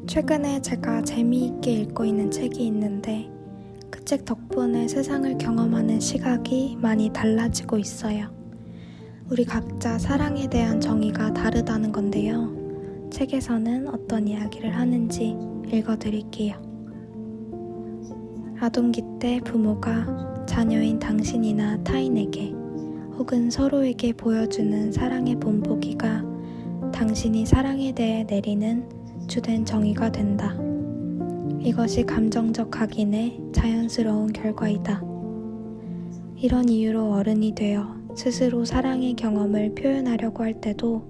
최근에 제가 재미있게 읽고 있는 책이 있는데 그 책 덕분에 세상을 경험하는 시각이 많이 달라지고 있어요. 우리 각자 사랑에 대한 정의가 다르다는 건데요. 책에서는 어떤 이야기를 하는지 읽어드릴게요. 아동기 때 부모가 자녀인 당신이나 타인에게 혹은 서로에게 보여주는 사랑의 본보기가 당신이 사랑에 대해 내리는 주된 정의가 된다. 이것이 감정적 각인의 자연스러운 결과이다. 이런 이유로 어른이 되어 스스로 사랑의 경험을 표현하려고 할 때도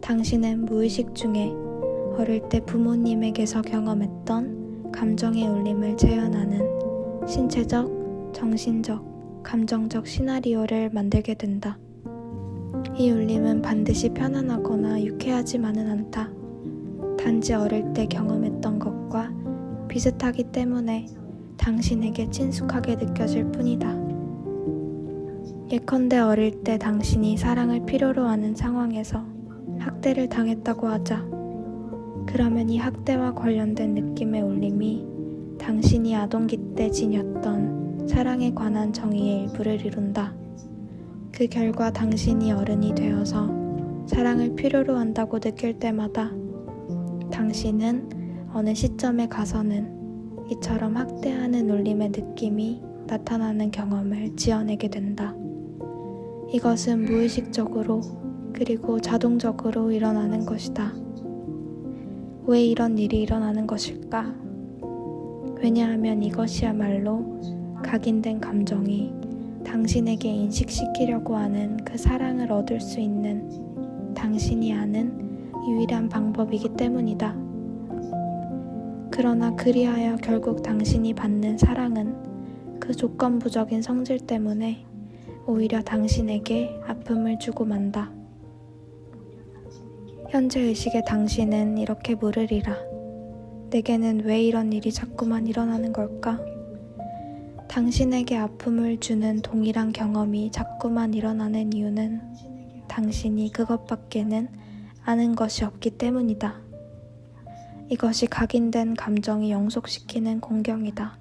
당신은 무의식 중에 어릴 때 부모님에게서 경험했던 감정의 울림을 재현하는 신체적, 정신적, 감정적 시나리오를 만들게 된다. 이 울림은 반드시 편안하거나 유쾌하지만은 않다. 단지 어릴 때 경험했던 것과 비슷하기 때문에 당신에게 친숙하게 느껴질 뿐이다. 예컨대 어릴 때 당신이 사랑을 필요로 하는 상황에서 학대를 당했다고 하자. 그러면 이 학대와 관련된 느낌의 울림이 당신이 아동기 때 지녔던 사랑에 관한 정의의 일부를 이룬다. 그 결과 당신이 어른이 되어서 사랑을 필요로 한다고 느낄 때마다 당신은 어느 시점에 가서는 이처럼 학대하는 울림의 느낌이 나타나는 경험을 지어내게 된다. 이것은 무의식적으로 그리고 자동적으로 일어나는 것이다. 왜 이런 일이 일어나는 것일까? 왜냐하면 이것이야말로 각인된 감정이 당신에게 인식시키려고 하는 그 사랑을 얻을 수 있는 당신이 아는 유일한 방법이기 때문이다. 그러나 그리하여 결국 당신이 받는 사랑은 그 조건부적인 성질 때문에 오히려 당신에게 아픔을 주고 만다. 현재 의식의 당신은 이렇게 물으리라. 내게는 왜 이런 일이 자꾸만 일어나는 걸까? 당신에게 아픔을 주는 동일한 경험이 자꾸만 일어나는 이유는 당신이 그것밖에는 아는 것이 없기 때문이다. 이것이 각인된 감정이 영속시키는 공경이다.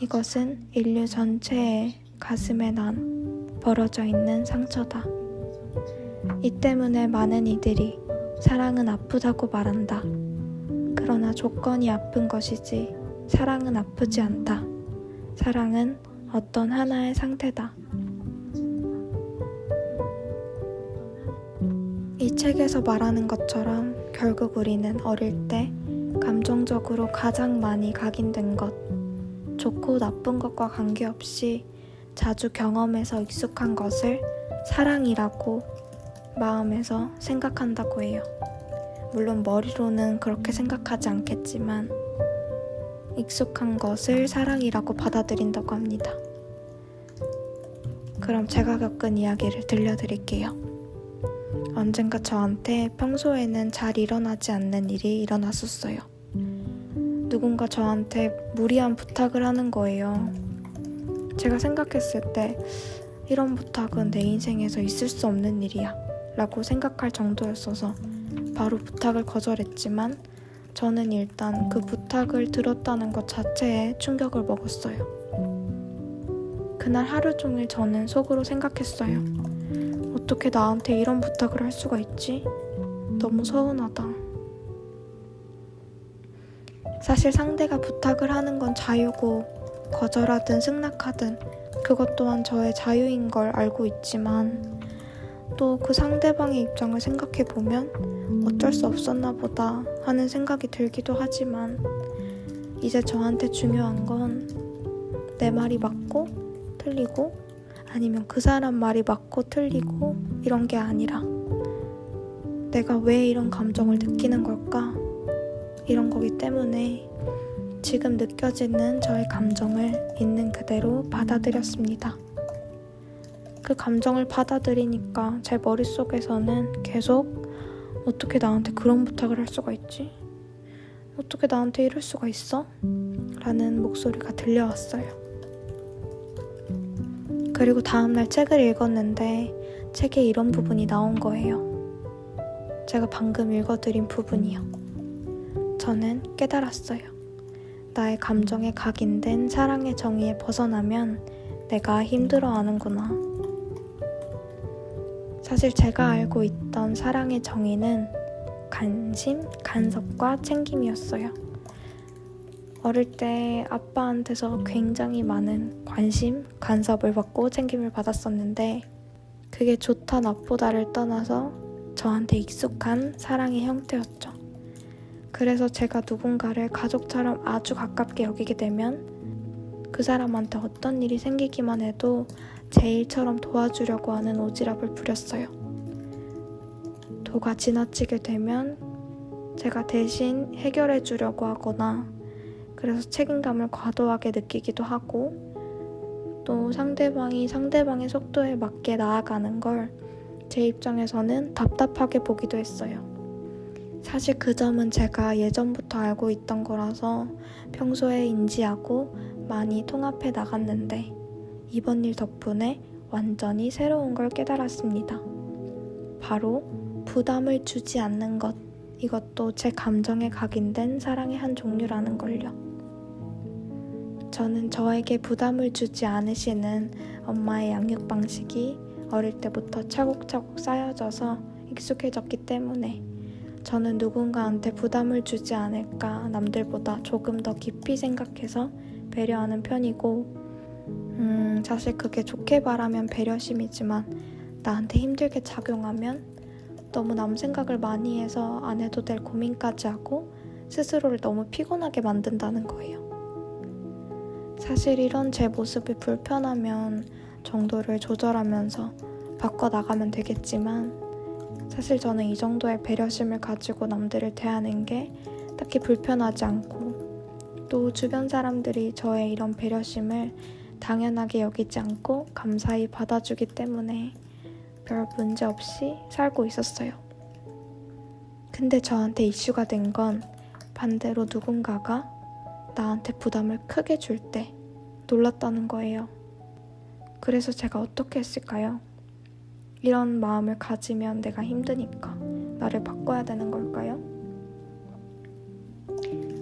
이것은 인류 전체의 가슴에 난 벌어져 있는 상처다. 이 때문에 많은 이들이 사랑은 아프다고 말한다. 그러나 조건이 아픈 것이지 사랑은 아프지 않다. 사랑은 어떤 하나의 상태다. 이 책에서 말하는 것처럼 결국 우리는 어릴 때 감정적으로 가장 많이 각인된 것, 좋고 나쁜 것과 관계없이 자주 경험해서 익숙한 것을 사랑이라고 마음에서 생각한다고 해요. 물론 머리로는 그렇게 생각하지 않겠지만 익숙한 것을 사랑이라고 받아들인다고 합니다. 그럼 제가 겪은 이야기를 들려드릴게요. 언젠가 저한테 평소에는 잘 일어나지 않는 일이 일어났었어요. 누군가 저한테 무리한 부탁을 하는 거예요. 제가 생각했을 때 이런 부탁은 내 인생에서 있을 수 없는 일이야 라고 생각할 정도였어서 바로 부탁을 거절했지만 저는 일단 그 부탁을 들었다는 것 자체에 충격을 먹었어요. 그날 하루 종일 저는 속으로 생각했어요. 어떻게 나한테 이런 부탁을 할 수가 있지? 너무 서운하다. 사실 상대가 부탁을 하는 건 자유고 거절하든 승낙하든 그것 또한 저의 자유인 걸 알고 있지만 또 그 상대방의 입장을 생각해보면 어쩔 수 없었나 보다 하는 생각이 들기도 하지만 이제 저한테 중요한 건 내 말이 맞고 틀리고 아니면 그 사람 말이 맞고 틀리고 이런 게 아니라 내가 왜 이런 감정을 느끼는 걸까? 이런 거기 때문에 지금 느껴지는 저의 감정을 있는 그대로 받아들였습니다. 그 감정을 받아들이니까 제 머릿속에서는 계속 어떻게 나한테 그런 부탁을 할 수가 있지? 어떻게 나한테 이럴 수가 있어? 라는 목소리가 들려왔어요. 그리고 다음날 책을 읽었는데 책에 이런 부분이 나온 거예요. 제가 방금 읽어드린 부분이요. 저는 깨달았어요. 나의 감정에 각인된 사랑의 정의에 벗어나면 내가 힘들어하는구나. 사실 제가 알고 있던 사랑의 정의는 관심, 간섭과 챙김이었어요. 어릴 때 아빠한테서 굉장히 많은 관심, 간섭을 받고 챙김을 받았었는데 그게 좋다 나쁘다를 떠나서 저한테 익숙한 사랑의 형태였죠. 그래서 제가 누군가를 가족처럼 아주 가깝게 여기게 되면 그 사람한테 어떤 일이 생기기만 해도 제 일처럼 도와주려고 하는 오지랖을 부렸어요. 도가 지나치게 되면 제가 대신 해결해 주려고 하거나 그래서 책임감을 과도하게 느끼기도 하고 또 상대방이 상대방의 속도에 맞게 나아가는 걸 제 입장에서는 답답하게 보기도 했어요. 사실 그 점은 제가 예전부터 알고 있던 거라서 평소에 인지하고 많이 통합해 나갔는데 이번 일 덕분에 완전히 새로운 걸 깨달았습니다. 바로 부담을 주지 않는 것, 이것도 제 감정에 각인된 사랑의 한 종류라는 걸요. 저는 저에게 부담을 주지 않으시는 엄마의 양육 방식이 어릴 때부터 차곡차곡 쌓여져서 익숙해졌기 때문에 저는 누군가한테 부담을 주지 않을까 남들보다 조금 더 깊이 생각해서 배려하는 편이고 사실 그게 좋게 바라면 배려심이지만 나한테 힘들게 작용하면 너무 남 생각을 많이 해서 안 해도 될 고민까지 하고 스스로를 너무 피곤하게 만든다는 거예요. 사실 이런 제 모습이 불편하면 정도를 조절하면서 바꿔나가면 되겠지만 사실 저는 이 정도의 배려심을 가지고 남들을 대하는 게 딱히 불편하지 않고 또 주변 사람들이 저의 이런 배려심을 당연하게 여기지 않고 감사히 받아주기 때문에 별 문제 없이 살고 있었어요. 근데 저한테 이슈가 된 건 반대로 누군가가 나한테 부담을 크게 줄 때 놀랐다는 거예요. 그래서 제가 어떻게 했을까요? 이런 마음을 가지면 내가 힘드니까 나를 바꿔야 되는 걸까요?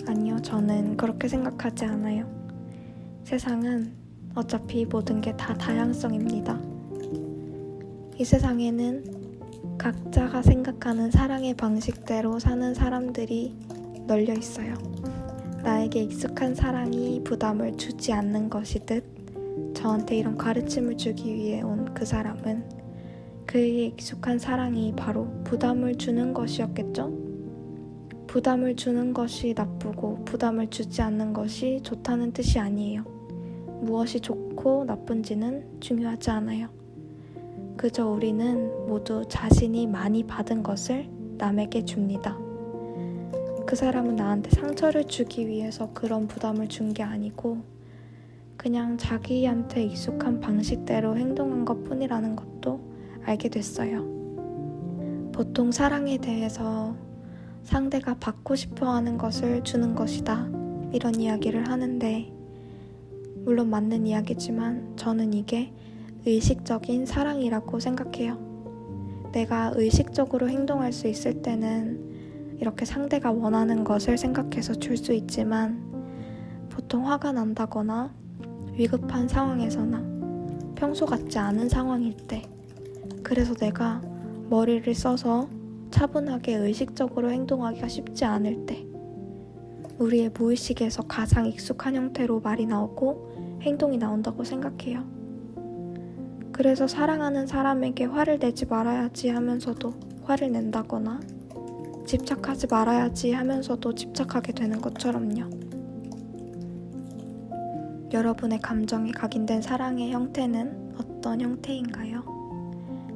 아니요, 저는 그렇게 생각하지 않아요. 세상은 어차피 모든 게 다 다양성입니다. 이 세상에는 각자가 생각하는 사랑의 방식대로 사는 사람들이 널려 있어요. 나에게 익숙한 사랑이 부담을 주지 않는 것이듯 저한테 이런 가르침을 주기 위해 온 그 사람은 그에게 익숙한 사랑이 바로 부담을 주는 것이었겠죠? 부담을 주는 것이 나쁘고 부담을 주지 않는 것이 좋다는 뜻이 아니에요. 무엇이 좋고 나쁜지는 중요하지 않아요. 그저 우리는 모두 자신이 많이 받은 것을 남에게 줍니다. 그 사람은 나한테 상처를 주기 위해서 그런 부담을 준 게 아니고 그냥 자기한테 익숙한 방식대로 행동한 것뿐이라는 것도 알게 됐어요. 보통 사랑에 대해서 상대가 받고 싶어 하는 것을 주는 것이다 이런 이야기를 하는데 물론 맞는 이야기지만 저는 이게 의식적인 사랑이라고 생각해요. 내가 의식적으로 행동할 수 있을 때는 이렇게 상대가 원하는 것을 생각해서 줄 수 있지만 보통 화가 난다거나 위급한 상황에서나 평소 같지 않은 상황일 때 그래서 내가 머리를 써서 차분하게 의식적으로 행동하기가 쉽지 않을 때 우리의 무의식에서 가장 익숙한 형태로 말이 나오고 행동이 나온다고 생각해요. 그래서 사랑하는 사람에게 화를 내지 말아야지 하면서도 화를 낸다거나 집착하지 말아야지 하면서도 집착하게 되는 것처럼요. 여러분의 감정이 각인된 사랑의 형태는 어떤 형태인가요?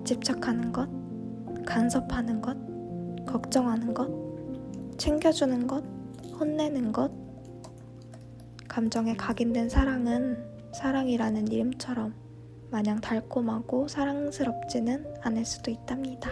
집착하는 것? 간섭하는 것? 걱정하는 것? 챙겨주는 것? 혼내는 것? 감정에 각인된 사랑은 사랑이라는 이름처럼 마냥 달콤하고 사랑스럽지는 않을 수도 있답니다.